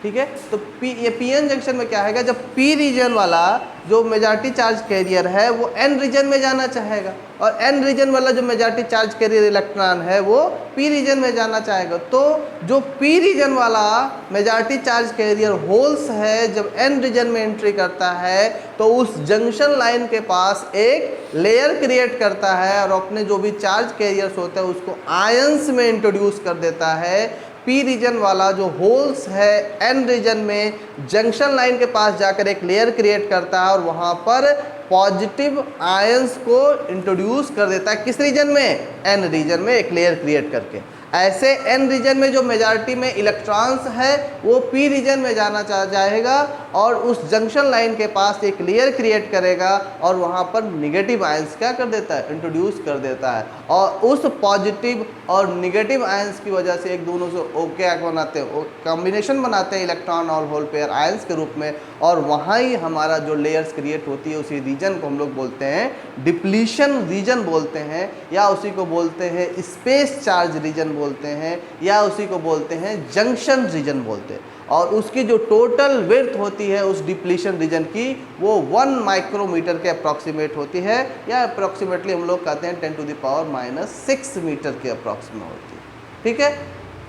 ठीक है। तो ये पीएन जंक्शन में क्या है, जब पी रीजन वाला जो मेजॉरिटी चार्ज कैरियर है वो एन रीजन में जाना चाहेगा, और एन रीजन वाला जो मेजॉरिटी चार्ज कैरियर इलेक्ट्रॉन है वो पी रीजन में जाना चाहेगा। तो जो पी रीजन वाला मेजॉरिटी चार्ज कैरियर होल्स है जब एन रीजन में एंट्री करता है तो उस जंक्शन लाइन के पास एक लेयर क्रिएट करता है और अपने जो भी चार्ज कैरियर्स होते हैं उसको आयंस में इंट्रोड्यूस कर देता है। पी रीजन वाला जो होल्स है एन रीजन में जंक्शन लाइन के पास जाकर एक लेयर क्रिएट करता है और वहाँ पर पॉजिटिव आयंस को इंट्रोड्यूस कर देता है। किस रीजन में? एन रीजन में एक लेयर क्रिएट करके। ऐसे एन रीजन में जो मेजॉरिटी में इलेक्ट्रॉन्स है वो पी रीजन में जाना चाहेगा और उस जंक्शन लाइन के पास एक लेयर क्रिएट करेगा और वहाँ पर निगेटिव आयंस क्या कर देता है? इंट्रोड्यूस कर देता है। और उस पॉजिटिव और निगेटिव आयंस की वजह से एक दोनों से क्या बनाते हैं? कॉम्बिनेशन बनाते हैं इलेक्ट्रॉन और होल पेयर आयंस के रूप में, और वहाँ ही हमारा जो लेयर्स क्रिएट होती है उसी रीजन को हम लोग बोलते हैं डिप्लीशन रीजन बोलते हैं, या उसी को बोलते हैं स्पेस चार्ज रीजन बोलते हैं, या उसी को बोलते हैं जंक्शन रीजन बोलते हैं। और उसकी जो टोटल विड्थ होती है उस डिप्लीशन रीजन की वो 1 माइक्रोमीटर के अप्रॉक्सीमेट होती है, या अप्रॉक्सीमेटली हम लोग कहते हैं 10⁻⁻⁶ मीटर के अप्रॉक्सीमेट होती है। ठीक है,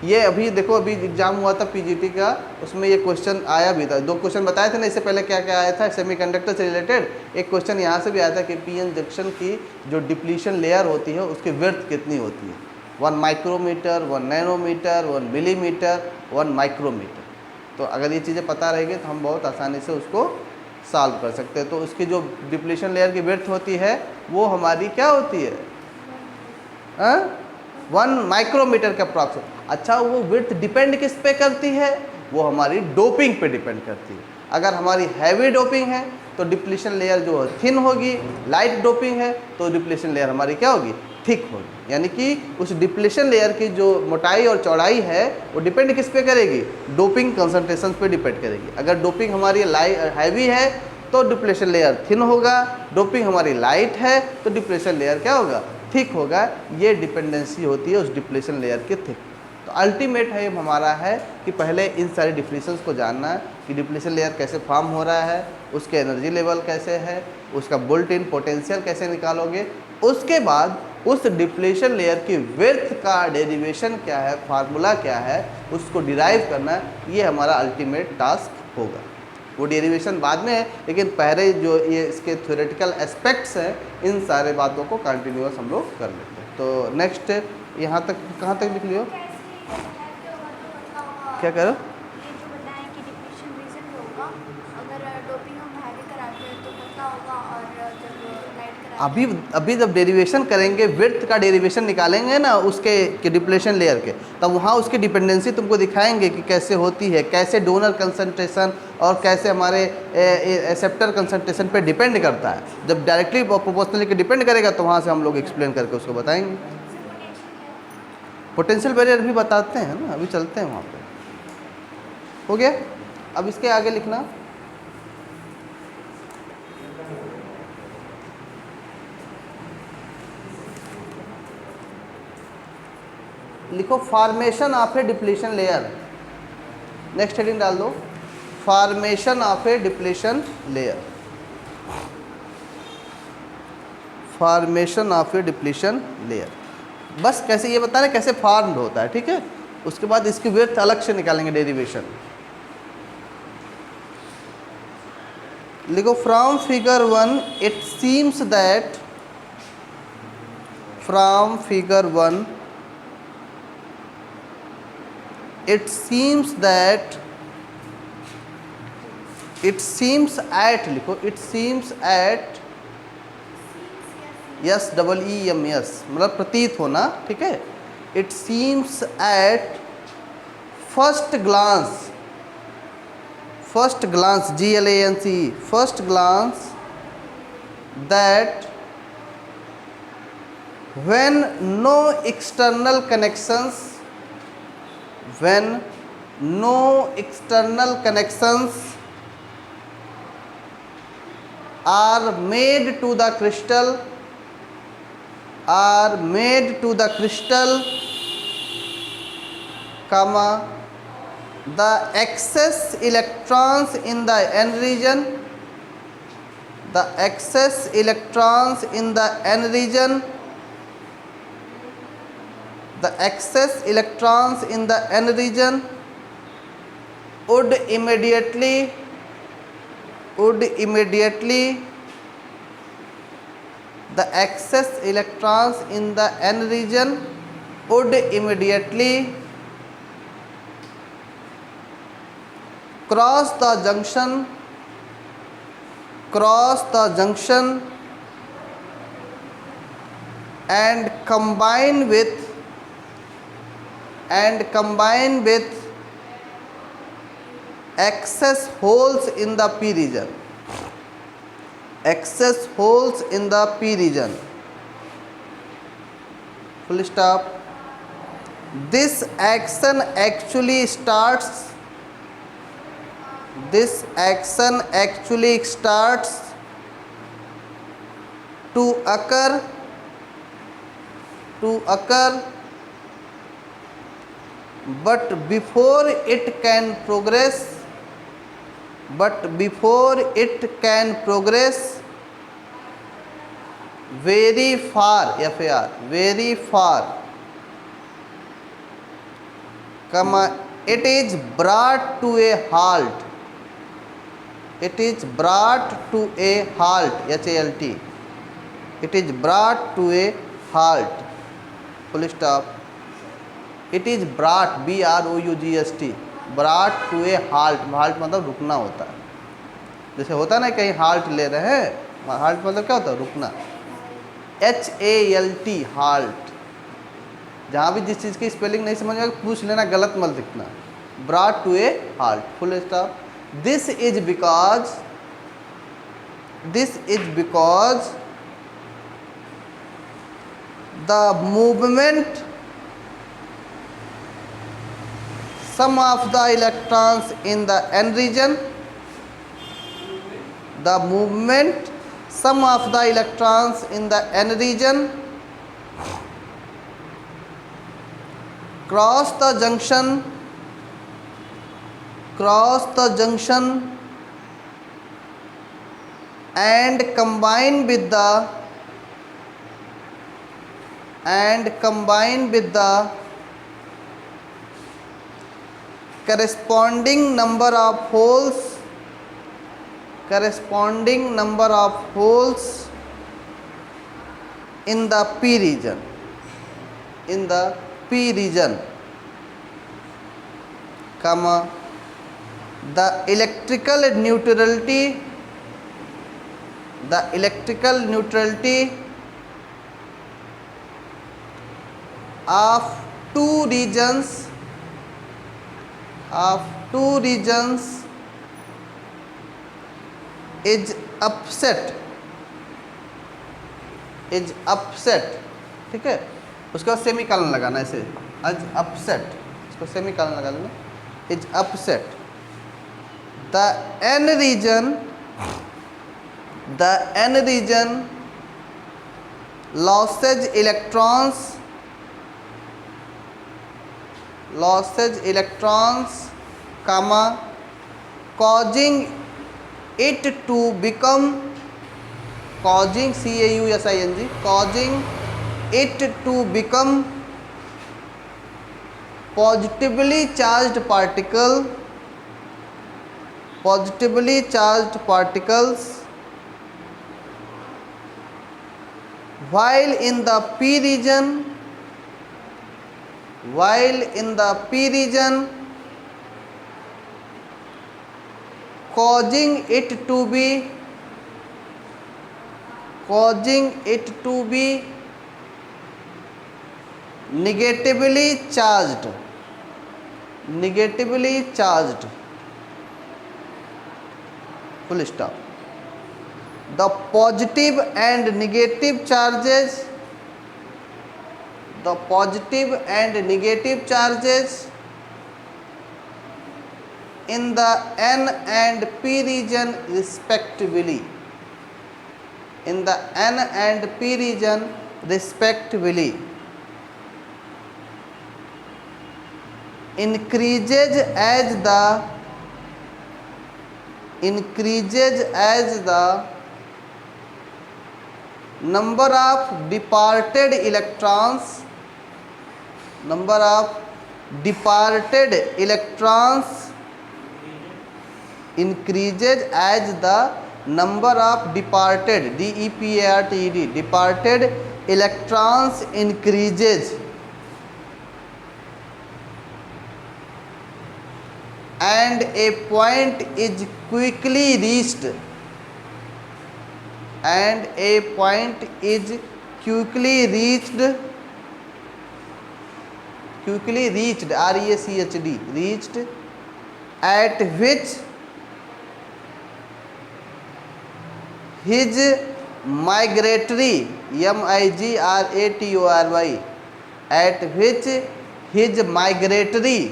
ये अभी देखो अभी एग्जाम हुआ था पीजीटी का, उसमें ये क्वेश्चन आया भी था। 2 क्वेश्चन बताए थे ना, इससे पहले क्या क्या आया था सेमीकंडक्टर से रिलेटेड। एक क्वेश्चन यहाँ से भी आया था कि पीएन जंक्शन की जो डिप्लीशन लेयर होती है उसकी विड्थ कितनी होती है? 1 माइक्रोमीटर, 1 नैनोमीटर, 1 मिलीमीटर, 1 माइक्रोमीटर। तो अगर ये चीज़ें पता रहेगी तो हम बहुत आसानी से उसको सॉल्व कर सकते हैं। तो उसकी जो डिप्लीशन लेयर की विड्थ होती है वो हमारी क्या होती है? 1 माइक्रोमीटर का अप्रॉक्सीमेट। अच्छा, वो विड्थ डिपेंड किस पे करती है? वो हमारी डोपिंग पे डिपेंड करती है। अगर हमारी हैवी डोपिंग है तो डिप्लीशन लेयर जो है थिन होगी, लाइट डोपिंग है तो डिप्लीशन लेयर हमारी क्या होगी? थिक होगी। यानी कि उस डिप्लीशन लेयर की जो मोटाई और चौड़ाई है वो डिपेंड किस पे करेगी? डोपिंग कंसंट्रेशन पे डिपेंड करेगी। अगर डोपिंग हमारी हैवी है तो डिप्लीशन लेयर थिन होगा, डोपिंग हमारी लाइट है तो डिप्लीशन लेयर क्या होगा? थिक होगा। ये डिपेंडेंसी होती है उस डिप्लीशन लेयर के थिक। तो अल्टीमेट है हमारा है कि पहले इन सारे डिप्लीशंस को जानना है कि डिप्लीशन लेयर कैसे फॉर्म हो रहा है, उसके एनर्जी लेवल कैसे है, उसका बुल्ट इन पोटेंशियल कैसे निकालोगे, उसके बाद उस डिप्लीशन लेयर की विड्थ का डेरिवेशन क्या है, फार्मूला क्या है, उसको डिराइव करना है। ये हमारा अल्टीमेट टास्क होगा। वो डेरिवेशन बाद में है, लेकिन पहले जो ये इसके थ्योरेटिकल एस्पेक्ट्स हैं इन सारे बातों को कंटिन्यूअस हम लोग कर लेते हैं। तो नेक्स्ट यहाँ तक कहाँ तक लिख लियो? क्या कह रहे हो? अभी जब डेरिवेशन करेंगे, विड्थ का डेरिवेशन निकालेंगे ना उसके डिप्लीशन लेयर के, तब वहाँ उसकी डिपेंडेंसी तुमको दिखाएंगे कि कैसे होती है, कैसे डोनर कंसंट्रेशन और कैसे हमारे एक्सेप्टर कंसंट्रेशन पे डिपेंड करता है। जब डायरेक्टली प्रोपोर्शनली के डिपेंड करेगा तो वहाँ से हम लोग एक्सप्लेन करके उसको बताएंगे। पोटेंशियल बैरियर भी बताते हैं ना, अभी चलते हैं वहाँ पे। हो गया? अब इसके आगे लिखना, लिखो formation of A depletion layer. Next heading डाल दो, formation of A depletion layer. Formation of A depletion layer, बस कैसे ये बता रहे कैसे फॉर्म्ड होता है। ठीक है, उसके बाद इसकी विड्थ अलग से निकालेंगे डेरिवेशन। लिखो from figure 1 it seems that, from figure 1 it seems that, it seems at, लिखो it seems at, yes double E M S मतलब प्रतीत होना। ठीक है, it seems at first glance, first glance glance, first glance that when no external connections, when no external connections are made to the crystal, are made to the crystal, comma the excess electrons in the n region, the excess electrons in the n region, the excess electrons in the n region would immediately the excess electrons in the n region would immediately cross the junction and combine with excess holes in the p region, excess holes in the p region, full stop. This action actually starts to occur but before it can progress very far, very far, it is brought to a halt, it is brought to a halt, HALT, it is brought to a halt, full stop. It is brought, BROUGHT, brought to a halt, halt मतलब रुकना होता है, जैसे होता है ना कहीं halt ले रहे हैं, halt मतलब क्या होता है, रुकना, HALT, halt। जहाँ भी जिस चीज़ की स्पेलिंग नहीं समझ में पूछ लेना, गलत मत लिखना, brought to a halt, full stop। This is because the movement, some of the electrons in the n region, the movement, some of the electrons in the n region cross the junction and combine with the corresponding number of holes in the p region, comma, the electrical neutrality of two regions is upset, ठीक है। उसके बाद semi colon लगाना ऐसे, is upset, इसको semi colon लगा लेना, is upset. The n region loses electrons, comma, causing it to become, causing it to become positively charged particles while in the p region causing it to be negatively charged, full stop। The positive and negative charges in the n and p region respectively, increases as the number of departed electrons increases as the number of departed departed electrons increases and a point is quickly reached reached at which his migratory at which his migratory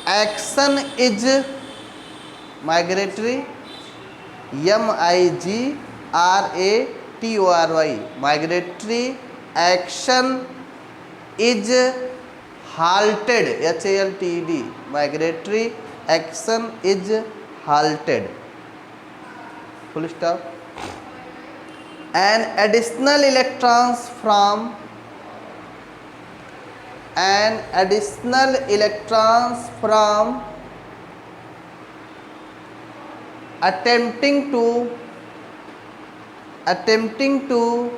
action is migratory action is halted migratory action is halted full stop. An additional electrons from attempting to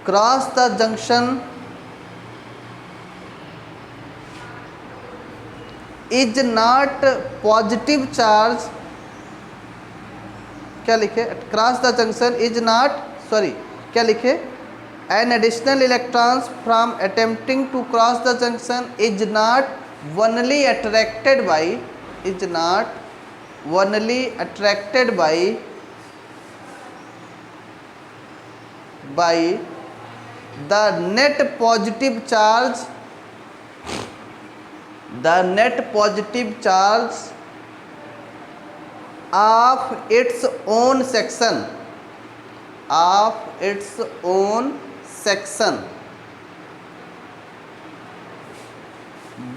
cross the junction is not positive charge क्या लिखे cross the junction is not क्या लिखे an additional electrons from attempting to cross the junction is not only attracted by the net positive charge of its own section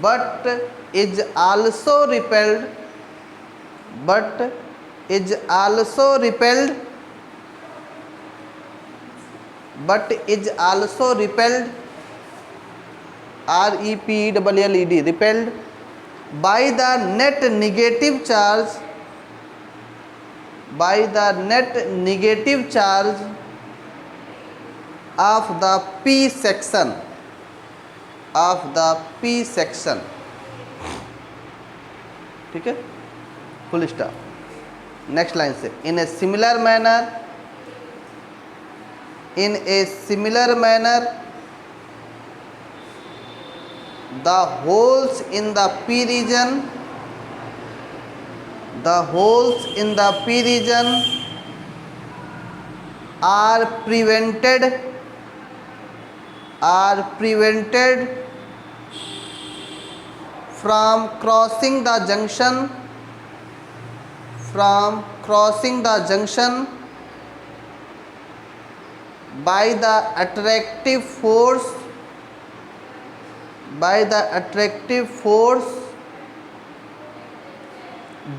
but is also repelled repelled by the net negative charge of the p section ठीक है full stop. Next line से in a similar manner the holes in the p region are prevented from crossing the junction by the attractive force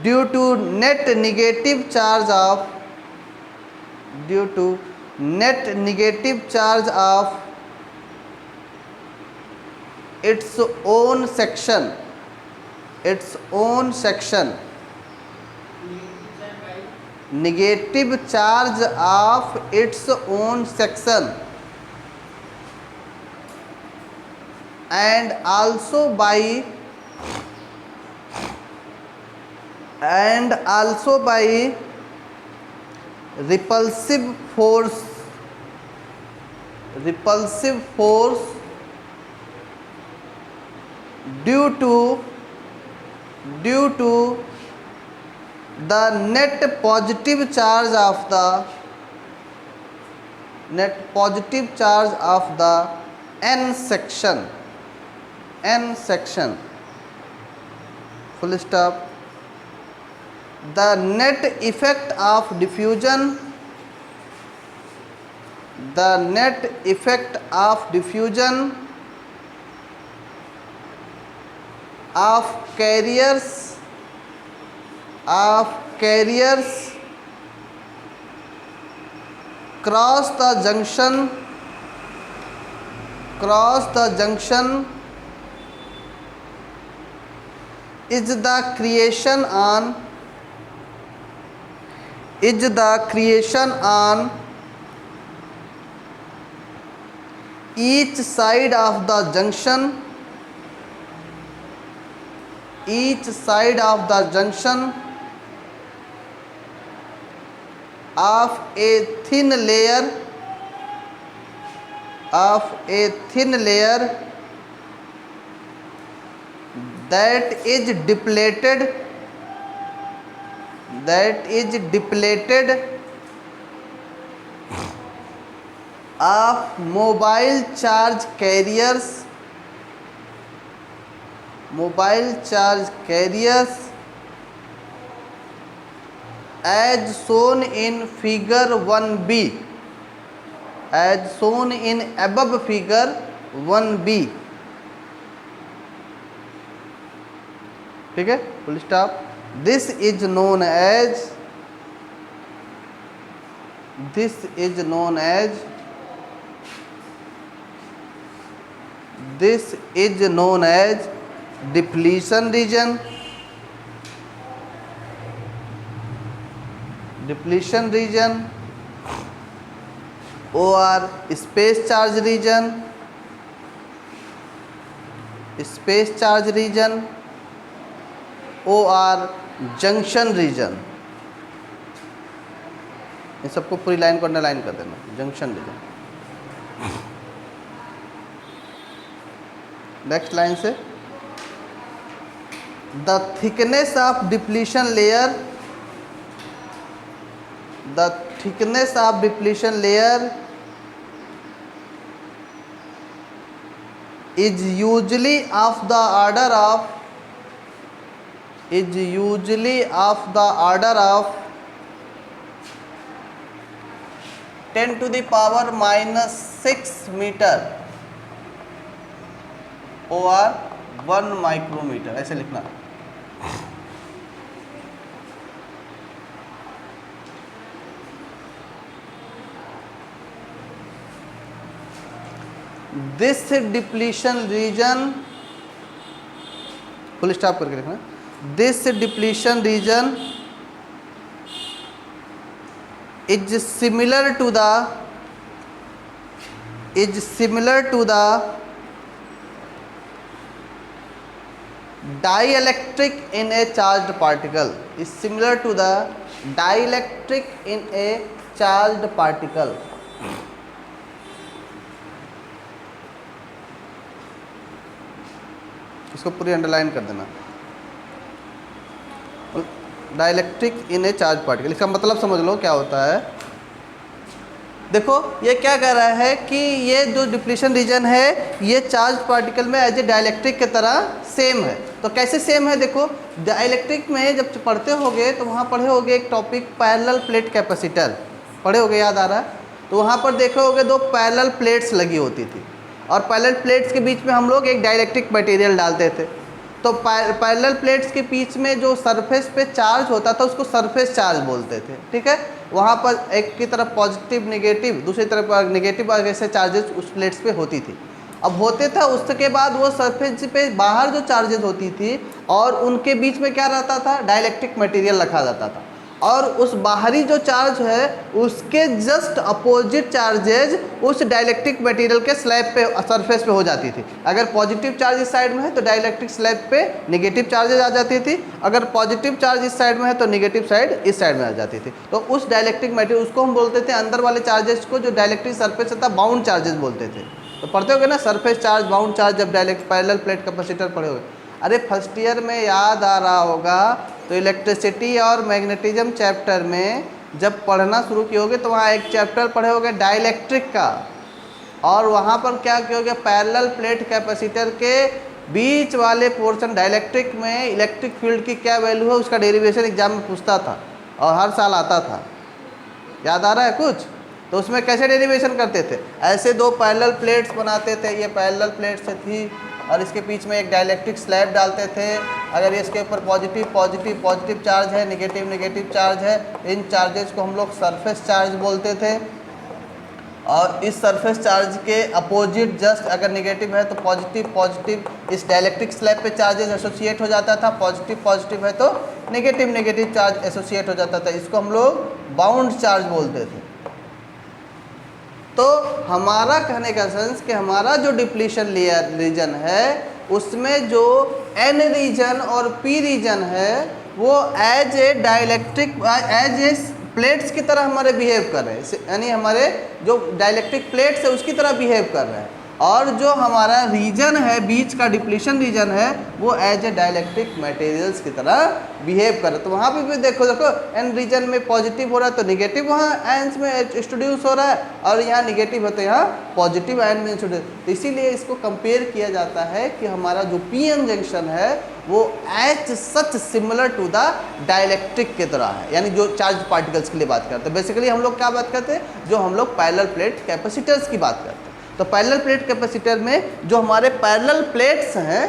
due to net negative charge of its own section negative charge of its own section and also by repulsive force due to the net positive charge of the n section full stop. The net effect of diffusion the net effect of diffusion of carriers cross the junction is the creation on each side of the junction of a thin layer that is depleted of mobile charge carriers as shown in figure 1b, as shown in above figure 1b। ठीक है, full stop. This is known as depletion region और space charge region और junction region. इन सबको पूरी line को underline कर देना, जंक्शन रीजन। नेक्स्ट लाइन से, the thickness of depletion layer is usually of the order of 10 to the power minus 6 meter or 1 micrometer, ऐसे लिखना। This depletion region, full stop करके लिखना। This depletion region is similar to the dielectric in a charged particle, इसको पूरी underline कर देना। Dielectric इन ए charge particle, इसका मतलब समझ लो क्या होता है। देखो ये क्या कह रहा है कि ये जो डिप्लीशन रीजन है ये चार्ज पार्टिकल में एज ए डाइलेक्ट्रिक की तरह सेम है। तो कैसे सेम है, देखो डाइलेक्ट्रिक में जब पढ़ते होगे तो वहाँ पढ़े होगे एक टॉपिक पैरेलल प्लेट कैपेसिटर, पढ़े होगे, याद आ रहा है? तो वहाँ पर देखे होगे दो पैरेलल प्लेट्स लगी होती थी और पैरेलल प्लेट्स के बीच में हम लोग एक डाइलेक्ट्रिक मटेरियल डालते थे। तो पैरेलल प्लेट्स के बीच में जो सरफेस पे चार्ज होता था उसको सरफेस चार्ज बोलते थे, ठीक है। वहाँ पर एक की तरफ पॉजिटिव नेगेटिव, दूसरी तरफ नेगेटिव ऐसे चार्जेस उस प्लेट्स पे होती थी। अब होते था उसके बाद वो सरफेस पे बाहर जो चार्जेस होती थी और उनके बीच में क्या रहता था, डाइलेक्ट्रिक मटेरियल रखा जाता था और उस बाहरी जो चार्ज है उसके जस्ट अपोजिट चार्जेज उस डाइलेक्ट्रिक मटेरियल के स्लैब पे सरफेस पे हो जाती थी। अगर पॉजिटिव चार्ज इस साइड में है तो डाइलेक्ट्रिक स्लैब पे नेगेटिव चार्जेज आ जाती थी, अगर पॉजिटिव चार्ज इस साइड में है तो नेगेटिव साइड इस साइड में आ जाती थी। तो उस डाइलेक्ट्रिक मटेरियल उसको हम बोलते थे, अंदर वाले चार्जेस को जो डाइलेक्ट्रिक सरफेस था बाउंड चार्जेस बोलते थे। तो पढ़ते होगे ना सरफेस चार्ज, बाउंड चार्ज, जब डायरेक्ट पैरेलल प्लेट कैपेसिटर पढ़े होगे। अरे फर्स्ट ईयर में याद आ रहा होगा तो इलेक्ट्रिसिटी और मैग्नेटिज्म चैप्टर में जब पढ़ना शुरू किए होगे तो वहाँ एक चैप्टर पढ़े होगे डाइलेक्ट्रिक का, और वहाँ पर क्या किया पैरेलल प्लेट कैपेसिटर के बीच वाले पोर्शन डाइलेक्ट्रिक में इलेक्ट्रिक फील्ड की क्या वैल्यू है उसका डेरिवेशन एग्जाम में पूछता था और हर साल आता था। याद आ रहा है कुछ? तो उसमें कैसे डेरिवेशन करते थे, ऐसे दो पैरेलल प्लेट्स बनाते थे, ये पैरेलल प्लेट से थी और इसके बीच में एक डाइलेक्ट्रिक स्लैब डालते थे। अगर इसके ऊपर पॉजिटिव पॉजिटिव पॉजिटिव चार्ज है, नेगेटिव नेगेटिव चार्ज है, इन चार्जेस को हम लोग सरफेस चार्ज बोलते थे। और इस सरफेस चार्ज के अपोजिट जस्ट अगर नेगेटिव है तो पॉजिटिव पॉजिटिव इस डाइलेक्ट्रिक स्लैब पे चार्जेस एसोसिएट हो जाता था, पॉजिटिव पॉजिटिव है तो नेगेटिव नेगेटिव चार्ज एसोसिएट हो जाता था। इसको हम लोग बाउंड चार्ज बोलते थे। तो हमारा कहने का सेंस कि हमारा जो डिप्लीशन लेयर रीजन है उसमें जो एन रीजन और पी रीजन है वो as a dielectric as a plates की तरह हमारे बिहेव कर रहे हैं, यानी हमारे जो डाइलेक्ट्रिक प्लेट्स है उसकी तरह बिहेव कर रहे हैं। और जो हमारा रीजन है बीच का डिप्लीशन रीजन है वो एज ए डाइलेक्ट्रिक मटेरियल्स की तरह बिहेव कर रहे हैं। तो वहाँ पे भी देखो एन रीजन में पॉजिटिव हो रहा है तो निगेटिव वहाँ एन्स में इंट्रोड्यूस हो रहा है, और यहाँ निगेटिव है तो यहाँ पॉजिटिव आयन में इंट्रोड्यूस। तो इसीलिए इसको कंपेयर किया जाता है कि हमारा जो पी एन जंक्शन है वो as such similar to the dielectric की तरह है, यानी जो चार्ज पार्टिकल्स के लिए बात करते हैं। बेसिकली हम लोग क्या बात करते हैं, जो हम लोग पैरेलल प्लेट कैपेसिटर्स की बात करते हैं। तो पैरेलल प्लेट कैपेसिटर में जो हमारे पैरेलल प्लेट्स हैं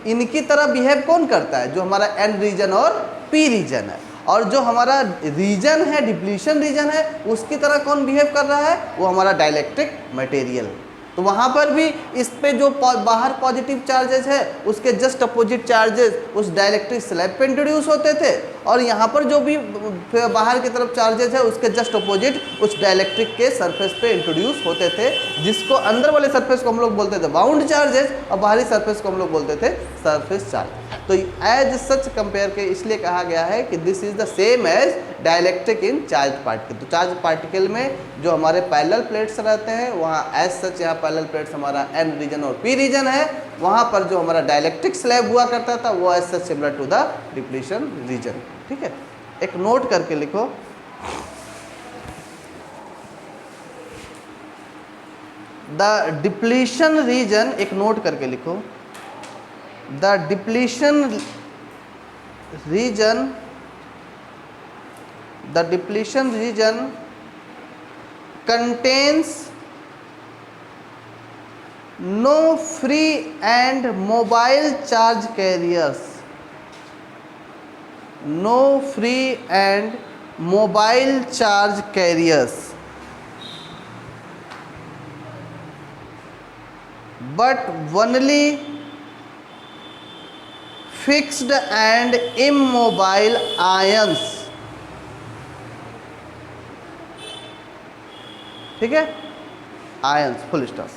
इनकी तरह बिहेव कौन करता है, जो हमारा एन रीजन और पी रीजन है। और जो हमारा रीजन है डिप्लीशन रीजन है उसकी तरह कौन बिहेव कर रहा है, वो हमारा डाइलेक्ट्रिक मटेरियल। तो वहाँ पर भी इस पे जो बाहर पॉजिटिव चार्जेस है उसके जस्ट अपोजिट चार्जेस उस डाइलेक्ट्रिक स्लैब पे इंट्रोड्यूस होते थे, और यहाँ पर जो भी बाहर की तरफ चार्जेस है उसके जस्ट अपोजिट उस डाइलेक्ट्रिक के सरफेस पे इंट्रोड्यूस होते थे, जिसको अंदर वाले सरफेस को हम लोग बोलते थे बाउंड चार्जेस और बाहरी सरफेस को हम लोग बोलते थे सरफेस चार्ज। तो एज सच कंपेयर के इसलिए कहा गया है कि this is the same as dielectric in charge particle. तो चार्ज पार्टिकल में जो हमारे पैरेलल प्लेट्स रहते हैं वहाँ एज सच यहाँ पैरेलल प्लेट्स हमारा एन रीजन और पी रीजन है, वहाँ पर जो हमारा डाइलेक्ट्रिक स्लैब हुआ करता था वो as such similar to the depletion region. ठीक है, एक नोट करके लिखो, द डिप्लीशन रीजन, एक नोट करके लिखो, the depletion region, the depletion region contains no free and mobile charge carriers, no free and mobile charge carriers, but only fixed and immobile ions। ठीक है, ions full stop,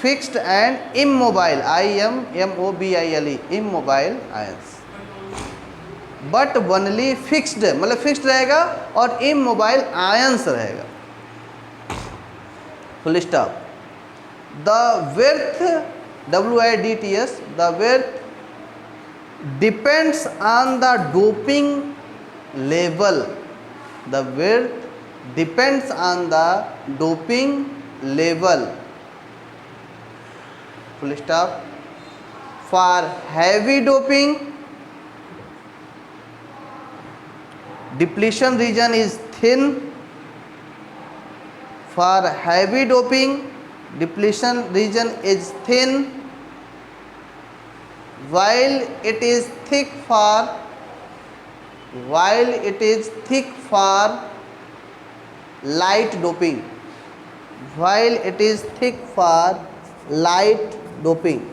fixed and immobile, IMMOBILE, immobile ions. But only fixed, मतलब fixed रहेगा और immobile ions रहेगा, full stop. The width WIDTH, the width depends on the doping level, the width depends on the doping level, full stop। For heavy doping depletion region is thin, for heavy doping depletion region is thin, while it is thick for light doping, while it is thick for light doping।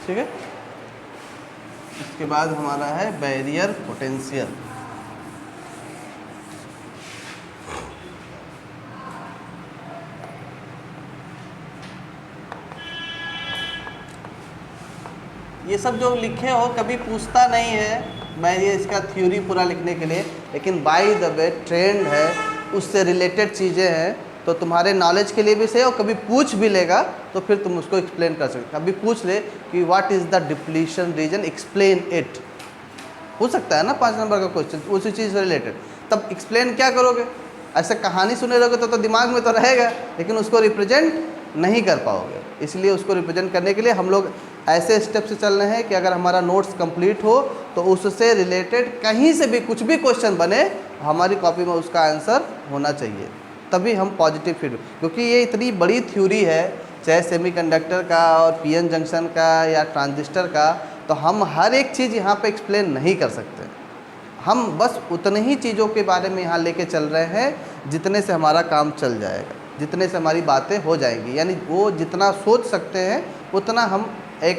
ठीक है, इसके बाद हमारा है barrier potential. ये सब जो लिखे हो कभी पूछता नहीं है, मैं ये इसका थ्योरी पूरा लिखने के लिए, लेकिन बाय द वे ट्रेंड है उससे रिलेटेड चीज़ें हैं तो तुम्हारे नॉलेज के लिए भी सही, और कभी पूछ भी लेगा तो फिर तुम उसको एक्सप्लेन कर सकते। कभी पूछ ले कि what is the depletion reason, explain it, हो सकता है ना 5 नंबर का क्वेश्चन उसी चीज़ से रिलेटेड। तब एक्सप्लेन क्या करोगे, ऐसे कहानी सुने रहोगे तो दिमाग में तो रहेगा, लेकिन उसको रिप्रेजेंट नहीं कर पाओगे। इसलिए उसको रिप्रेजेंट करने के लिए हम लोग ऐसे स्टेप से चल रहे हैं कि अगर हमारा नोट्स कंप्लीट हो तो उससे रिलेटेड कहीं से भी कुछ भी क्वेश्चन बने, हमारी कॉपी में उसका आंसर होना चाहिए, तभी हम पॉजिटिव फीडबैक। क्योंकि ये इतनी बड़ी थ्योरी है, चाहे सेमीकंडक्टर का और पीएन जंक्शन का या ट्रांजिस्टर का, तो हम हर एक चीज़ यहाँ पे एक्सप्लेन नहीं कर सकते। हम बस उतने ही चीज़ों के बारे में यहाँ लेके चल रहे हैं जितने से हमारा काम चल जाएगा, जितने से हमारी बातें हो जाएंगी। यानी वो जितना सोच सकते हैं उतना हम एक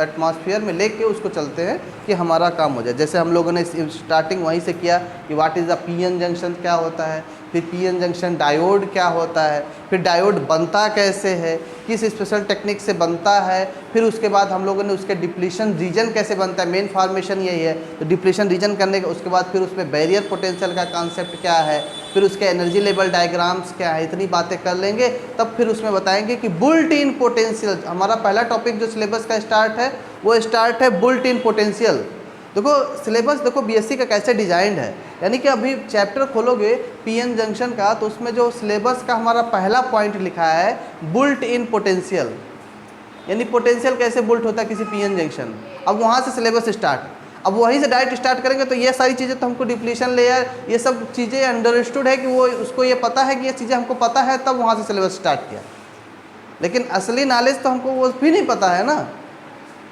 एटमॉस्फेयर में लेके उसको चलते हैं कि हमारा काम हो जाए। जैसे हम लोगों ने स्टार्टिंग वहीं से किया कि what is the PN junction क्या होता है, फिर पीएन जंक्शन डायोड क्या होता है, फिर डायोड बनता कैसे है, किस स्पेशल टेक्निक से बनता है, फिर उसके बाद हम लोगों ने उसके डिप्लीशन रीजन कैसे बनता है, मेन फॉर्मेशन यही है। तो डिप्लीशन रीजन करने के उसके बाद फिर उसमें बैरियर पोटेंशियल का कॉन्सेप्ट क्या है, फिर उसके एनर्जी लेवल डायग्राम्स क्या है, इतनी बातें कर लेंगे। तब फिर उसमें बताएंगे कि बुल्ट इन पोटेंशियल, हमारा पहला टॉपिक जो सिलेबस का स्टार्ट है वो स्टार्ट है बुल्ट इन पोटेंशियल। देखो सिलेबस देखो बीएससी का कैसे डिजाइंड है, यानी कि अभी चैप्टर खोलोगे पीएन जंक्शन का तो उसमें जो सिलेबस का हमारा पहला पॉइंट लिखा है बुल्ट इन पोटेंशियल, यानी पोटेंशियल कैसे बुल्ट होता है किसी पीएन जंक्शन। अब वहाँ से सिलेबस स्टार्ट, अब वहीं से डायरेक्ट स्टार्ट करेंगे तो ये सारी चीज़ें तो हमको डिप्लीशन लेयर ये सब चीज़ें अंडरस्टूड है कि वो उसको ये पता है कि ये चीज़ें हमको पता है, तब वहाँ से सिलेबस स्टार्ट किया। लेकिन असली नॉलेज तो हमको वो भी नहीं पता है ना।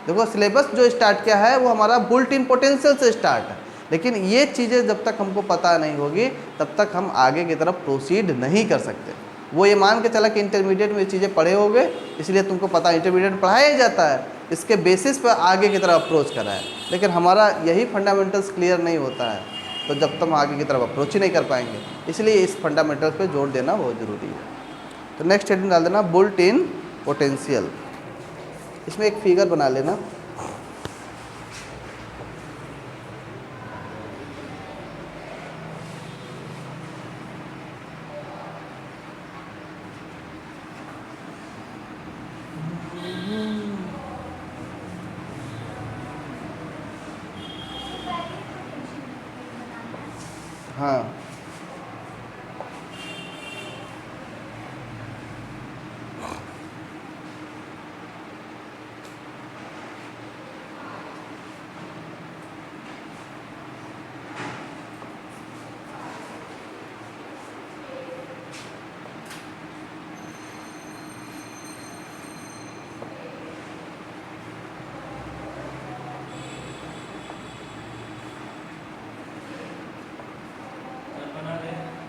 देखो सिलेबस जो स्टार्ट किया है वो हमारा बुल्ट इन पोटेंशियल से स्टार्ट है, लेकिन ये चीज़ें जब तक हमको पता नहीं होगी तब तक हम आगे की तरफ प्रोसीड नहीं कर सकते। वो ये मान के चला कि इंटरमीडिएट में ये चीज़ें पढ़े होगे इसलिए तुमको पता, इंटरमीडिएट में पढ़ाया जाता है, इसके बेसिस पर आगे की तरफ अप्रोच करा है, लेकिन हमारा यही फंडामेंटल्स क्लियर नहीं होता है तो जब तक हम आगे की तरफ अप्रोच ही नहीं कर पाएंगे। इसलिए इस फंडामेंटल्स पे जोर देना बहुत ज़रूरी है। तो नेक्स्ट हेडिंग डाल देना बुल्ट इन पोटेंशियल। इसमें एक फिगर बना लेना, हाँ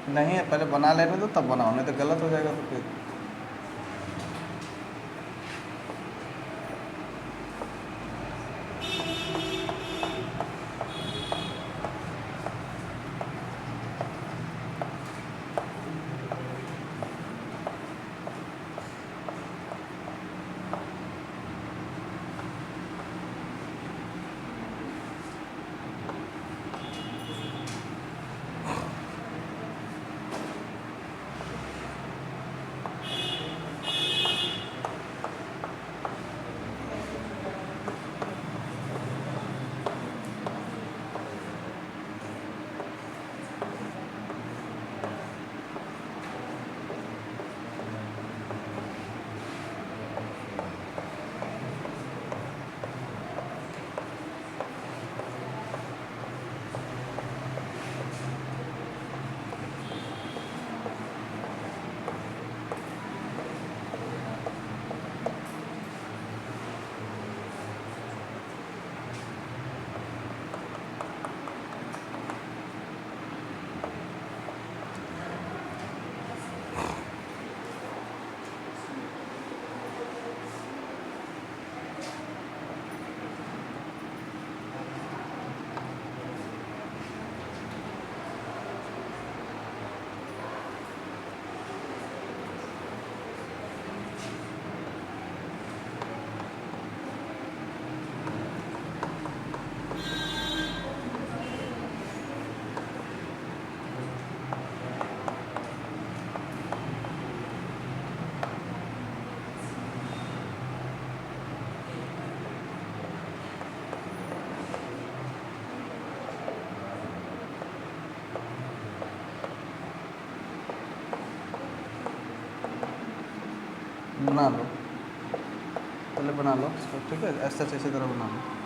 नहीं है, पहले बना लेने दो तब बनाओ, नहीं तो गलत हो जाएगा तो फिर। बना लो, पहले बना लो, ठीक है, ऐसे इसी तरह बना लो।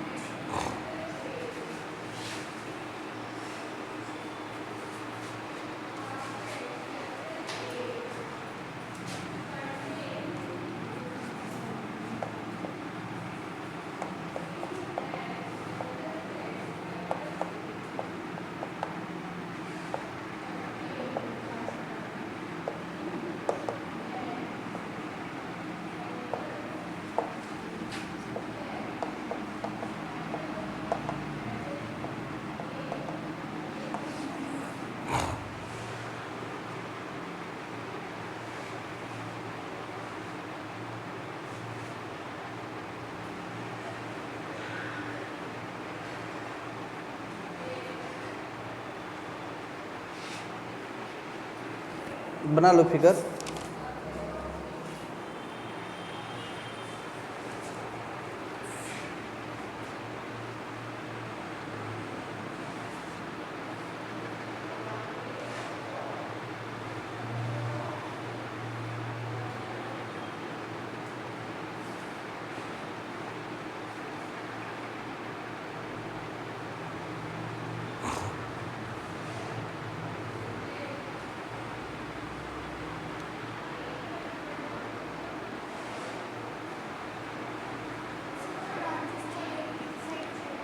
बना लो फिगर।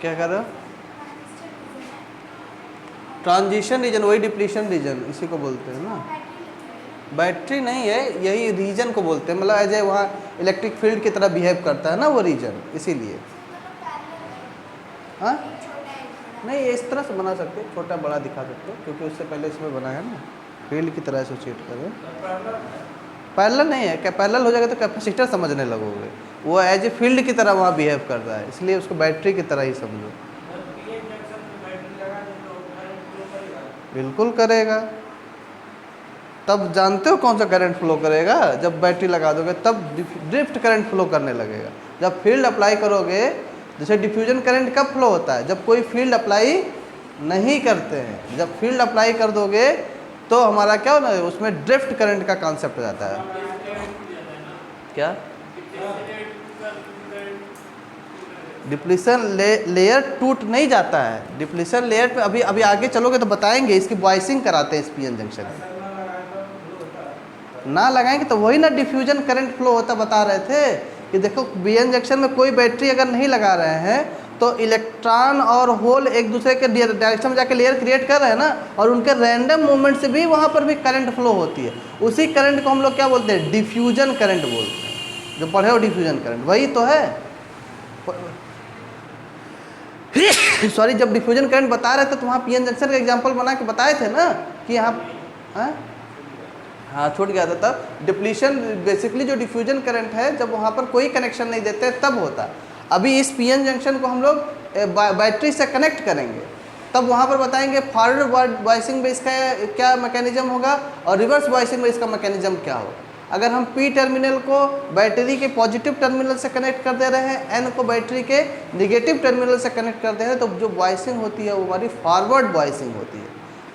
क्या कर रहे हो? ट्रांजिशन रीजन, वही डिप्लीशन रीजन इसी को बोलते हैं ना। बैटरी नहीं है, यही रीजन को बोलते हैं, मतलब एज ए वहाँ इलेक्ट्रिक फील्ड की तरह बिहेव करता है ना वो रीजन, इसीलिए। हाँ नहीं, इस तरह से बना सकते हो, छोटा बड़ा दिखा सकते हो, क्योंकि उससे पहले इसमें बना है ना, फील्ड की तरह एसोसिएट करें। पैरेलल नहीं है, क्या पैरेलल हो जाएगा तो कैपेसिटर समझने लगोगे, वो एज ए फील्ड की तरह वहाँ बिहेव करता है, इसलिए उसको बैटरी की तरह ही समझो। बिल्कुल करेगा, तब जानते हो कौन सा करंट फ्लो करेगा, जब बैटरी लगा दोगे तब ड्रिफ्ट करंट फ्लो करने लगेगा। जब फील्ड अप्लाई करोगे, जैसे डिफ्यूजन करंट कब फ्लो होता है, जब कोई फील्ड अप्लाई नहीं करते हैं, जब फील्ड अप्लाई कर दोगे तो हमारा क्या होना है, उसमें ड्रिफ्ट करंट का कॉन्सेप्ट हो जाता है। क्या डिप्लीशन लेयर टूट नहीं जाता है, डिप्लीशन लेयर पे अभी अभी आगे चलोगे तो बताएंगे, इसकी बॉयसिंग कराते हैं इस पीएन जंक्शन में। ना लगाएंगे तो वही ना डिफ्यूजन करंट फ्लो होता, बता रहे थे कि देखो पीएन जंक्शन में कोई बैटरी अगर नहीं लगा रहे हैं तो इलेक्ट्रॉन और होल एक दूसरे के डायरेक्शन में जाके लेयर क्रिएट कर रहे हैं ना, और उनके रैंडम मूवमेंट से भी वहाँ पर भी करंट फ्लो होती है। उसी करंट को हम लोग क्या बोलते हैं, डिफ्यूजन करंट बोलते हैं। जो पढ़े हो डिफ्यूजन करंट वही तो है। सॉरी, जब डिफ्यूजन करंट बता रहे थे तो वहाँ पीएन जंक्शन का एग्जांपल बना के बताए थे ना कि यहाँ हाँ छूट गया था। तब डिप्लीशन बेसिकली जो डिफ्यूजन करंट है, जब वहाँ पर कोई कनेक्शन नहीं देते तब होता है। अभी इस पीएन जंक्शन को हम लोग बैटरी से कनेक्ट करेंगे, तब वहाँ पर बताएंगे फॉरवर्ड बॉयसिंग में इसका क्या मैकेनिज्म होगा और रिवर्स बॉयसिंग में इसका मैकेनिज्म क्या होगा। अगर हम पी टर्मिनल को बैटरी के पॉजिटिव टर्मिनल से कनेक्ट कर दे रहे हैं, एन को बैटरी के निगेटिव टर्मिनल से कनेक्ट कर दे रहे हैं, तो जो बॉयसिंग होती है वो हमारी फॉरवर्ड बॉयसिंग होती है।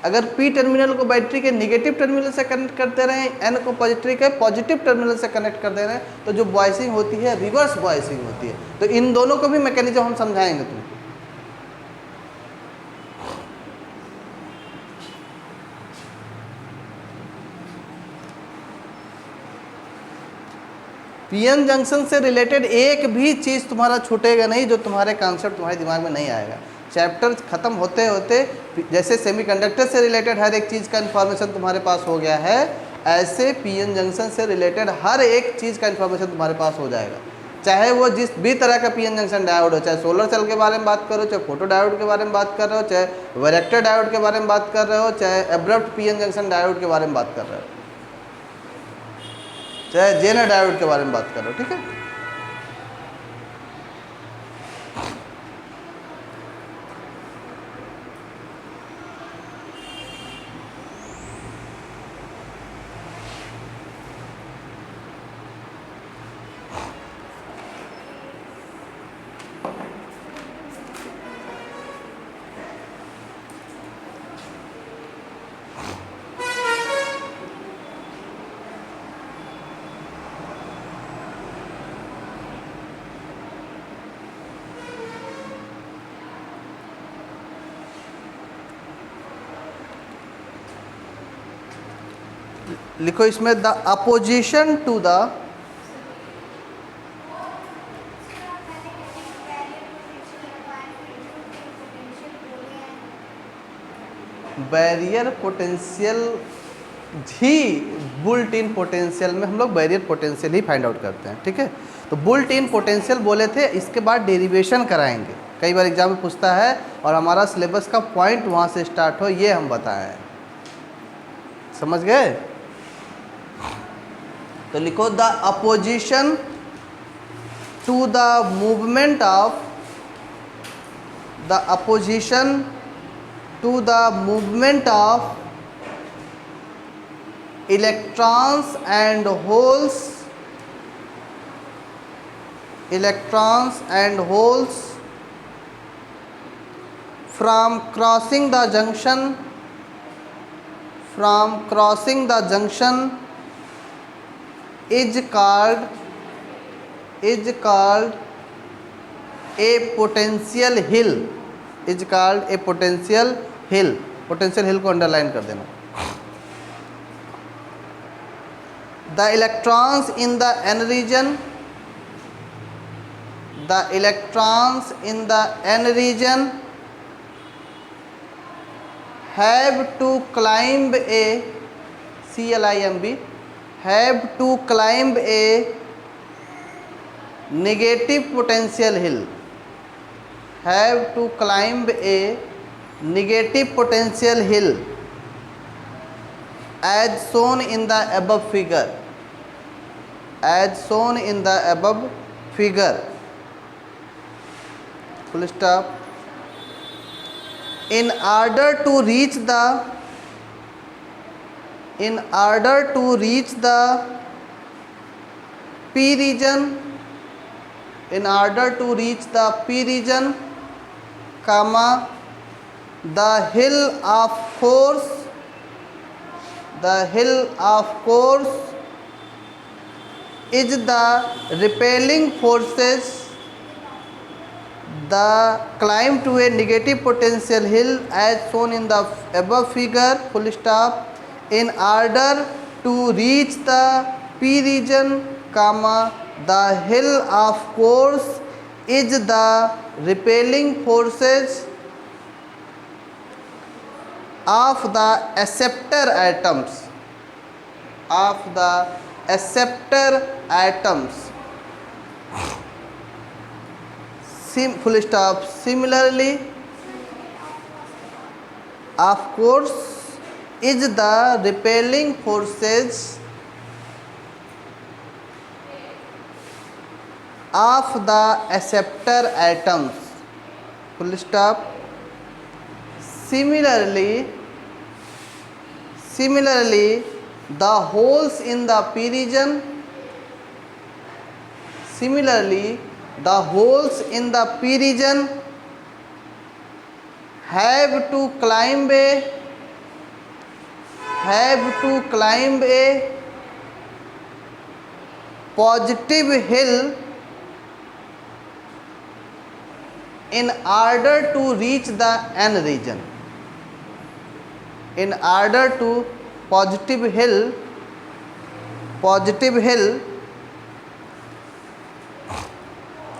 अगर पी टर्मिनल को बैटरी के निगेटिव टर्मिनल से कनेक्ट करते रहे, एन को बैटरी के पॉजिटिव टर्मिनल से कनेक्ट कर दे रहे हैं, तो जो बॉयसिंग होती है रिवर्स बॉयसिंग होती है। तो इन दोनों को भी मैकेनिज्म हम समझाएंगे तुमको। पीएन जंक्शन से रिलेटेड एक भी चीज़ तुम्हारा छूटेगा नहीं जो तुम्हारे कॉन्सेप्ट तुम्हारे दिमाग में नहीं आएगा। चैप्टर ख़त्म होते होते जैसे सेमीकंडक्टर से रिलेटेड हर एक चीज़ का इन्फॉर्मेशन तुम्हारे पास हो गया है, ऐसे पीएन जंक्शन से रिलेटेड हर एक चीज़ का इन्फॉर्मेशन तुम्हारे पास हो जाएगा। चाहे वो जिस भी तरह का पीएन जंक्शन डायोड हो, चाहे सोलर सेल के बारे में बात करो, चाहे फोटो डायोड के बारे में बात कर रहे हो, चाहे वैरेक्टर डायोड के बारे में बात कर रहे हो, चाहे एब्रप्ट पीएन जंक्शन डायोड के बारे में बात कर रहे हो, चाहे जेनर डायोड के बारे में बात कर रहे हो, ठीक है। लिखो इसमें the opposition to the barrier potential ही बुल्ट इन पोटेंशियल में हम लोग बैरियर पोटेंशियल ही फाइंड आउट करते हैं, ठीक है। तो बुल्ट इन पोटेंशियल बोले थे, इसके बाद डेरिवेशन कराएंगे, कई बार एग्जाम में पूछता है और हमारा सिलेबस का पॉइंट वहाँ से स्टार्ट हो, ये हम बताएं। समझ गए? तो लिखो the opposition to the movement of the opposition to the movement of electrons and holes from crossing the junction is called a potential hill, potential hill को अंडरलाइन कर देना। The electrons in the n region have to climb a negative potential hill as shown in the above figure, full stop. In order to reach the P region, comma, the hill of course is the repelling forces. The climb to a negative potential hill as shown in the above figure, full stop. In order to reach the P region, comma, the hill of course is the repelling forces of the acceptor atoms, full stop. Similarly, of course is the repelling forces of the acceptor atoms, full stop. Similarly, the holes in the P region have to climb a positive hill in order to reach the N region. In order to positive hill,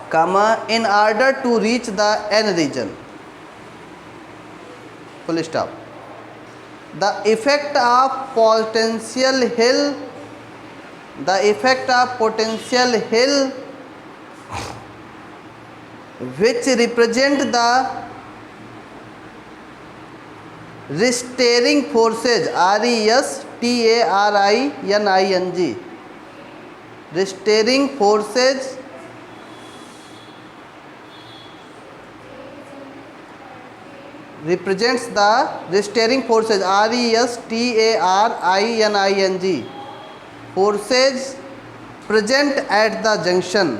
comma, in order to reach the N region, full stop. The effect of potential hill which represent the restraining forces, RESTARINING, restraining forces represents the restraining forces, RESTARINING, forces present at the junction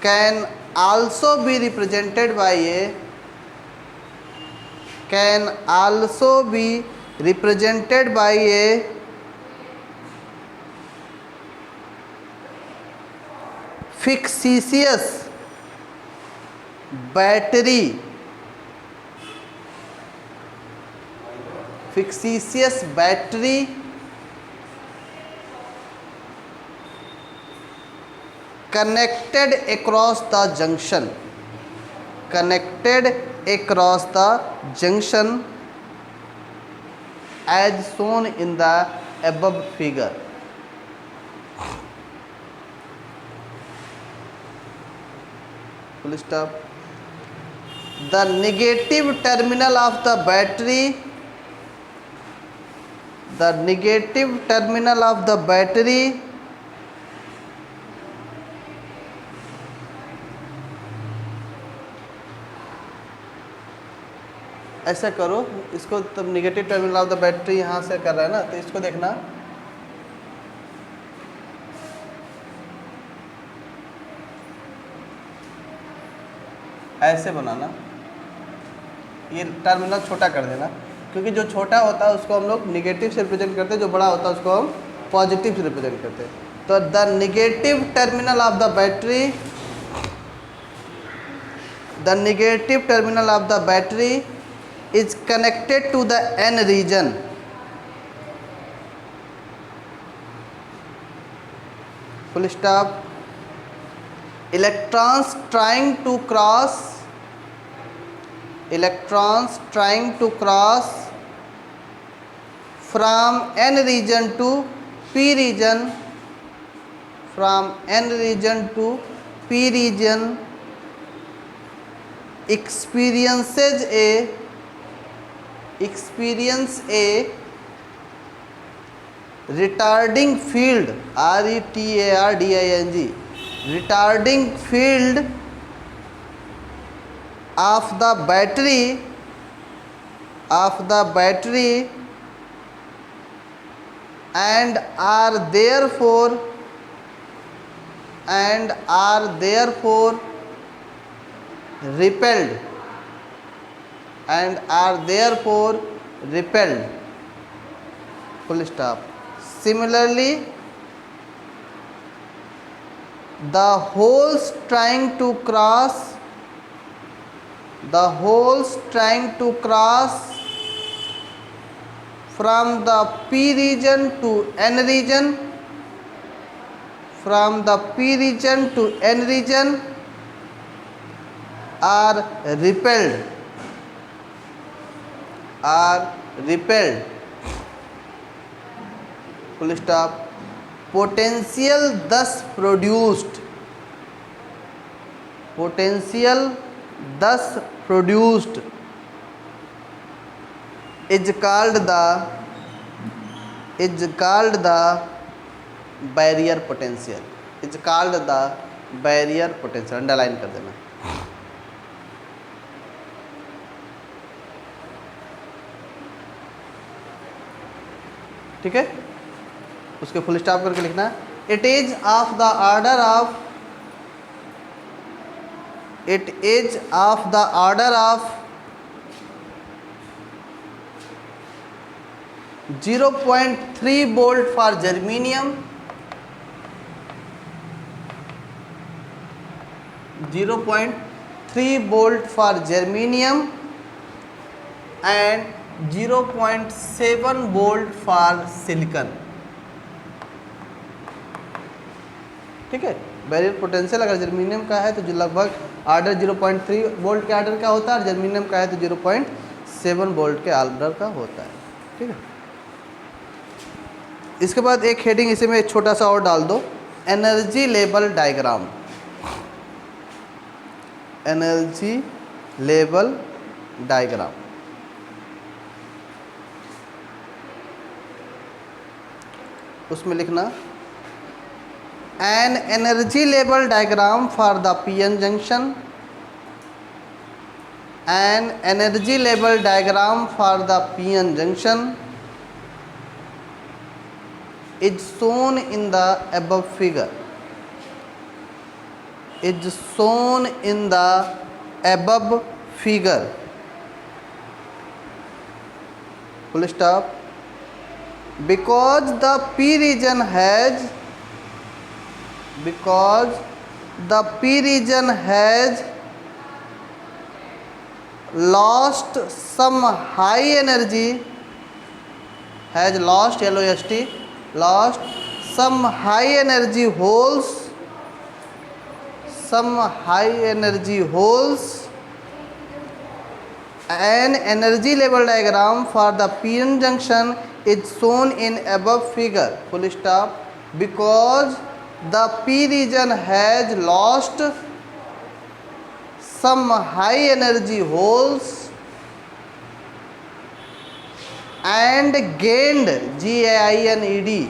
can also be represented by a fictitious battery, fictitious battery connected across the junction, connected across the junction as shown in the above figure. Full stop. The negative terminal of the battery, the negative terminal of the battery ऐसा करो इसको, तब negative terminal of the battery यहाँ से कर रहा है ना, तो इसको देखना, ऐसे बनाना, ये टर्मिनल छोटा कर देना, क्योंकि जो छोटा होता है उसको हम लोग निगेटिव से रिप्रेजेंट करते हैं, जो बड़ा होता है उसको हम पॉजिटिव से रिप्रेजेंट करते हैं। तो the negative terminal of the battery, the negative terminal of the battery is connected to the N region, full stop. Electrons trying to cross, electrons trying to cross from N region to P region, from N region to P region experience a retarding field, retarding, retarding field of the battery, and are therefore repelled, and are therefore repelled, full stop. Similarly, the holes trying to cross from the P region to N region, from the P region to N region are repelled, full stop. Potential thus produced, is called the barrier potential, underline कर देना। ठीक है, उसके full stop करके लिखना, it is of the order of 0.3 volt for germanium, 0.3 volt for germanium and 0.7 volt for silicon. ठीक है, barrier potential अगर जर्मेनियम का है तो जो लगभग आर्डर 0.3 वोल्ट के आर्डर का होता है, और जर्मेनियम का है तो 0.7 वोल्ट के आर्डर का होता है। ठीक है, इसके बाद एक हेडिंग इसी में छोटा सा और डाल दो, energy level diagram, energy level diagram. उसमें लिखना, an energy level diagram for the PN junction, an energy level diagram for the PN junction is shown in the above figure, full stop. Because the P region has lost some high energy, has lost, LOST, lost some high energy holes, some high energy holes. An energy level diagram for the p-n junction is shown in above figure, full stop, because the p region has lost some high energy holes and gained, GAINED,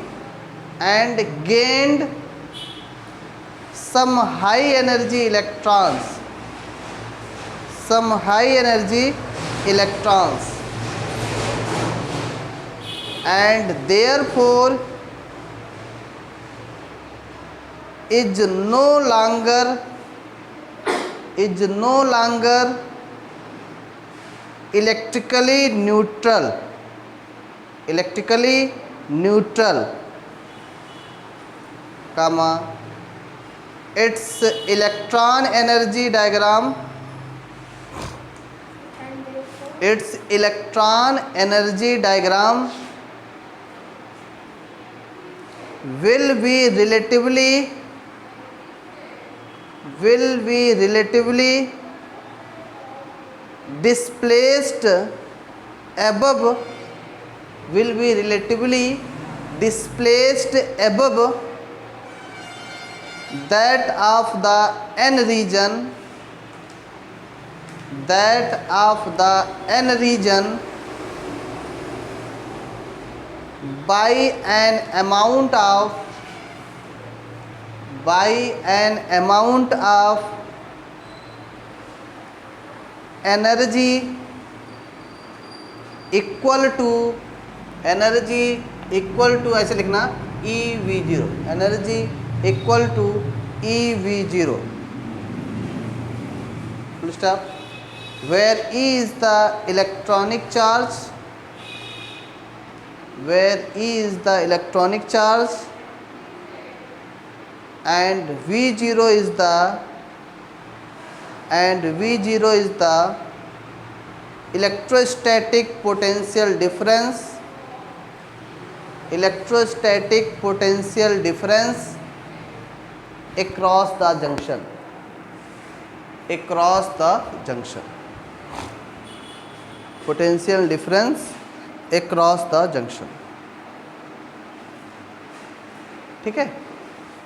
and gained some high energy electrons, some high energy electrons, and therefore is no longer electrically neutral, comma, its electron energy diagram, its electron energy diagram will be relatively displaced above, will be relatively displaced above that of the n region, that of the n region by an amount of energy equal to ऐसे लिखना EV0, energy equal to EV0, full stop, where E is the electronic charge, and V0 is the electrostatic potential difference, across the junction, potential difference across the junction. ठीक है,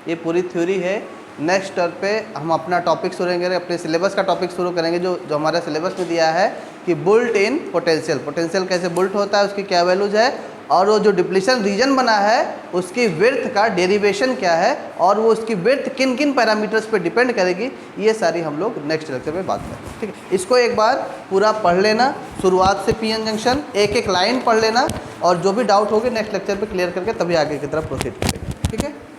ये पूरी theory है। Next term पे हम अपना topic शुरू करेंगे, अपने सिलेबस का टॉपिक शुरू करेंगे जो हमारे सिलेबस में दिया है कि बुल्ट इन पोटेंशियल कैसे बुल्ट होता है, उसकी क्या वैल्यूज है, और वो जो डिप्लीशन रीजन बना है उसकी विड्थ का डेरिवेशन क्या है, और वो उसकी विड्थ किन किन पैरामीटर्स पे डिपेंड करेगी, ये सारी हम लोग नेक्स्ट लेक्चर में बात करेंगे। ठीक है, इसको एक बार पूरा पढ़ लेना, शुरुआत से पी एन जंक्शन एक लाइन पढ़ लेना, और जो भी डाउट होगी नेक्स्ट लेक्चर पे क्लियर करके तभी आगे की तरफ प्रोसीड करेंगे। ठीक है।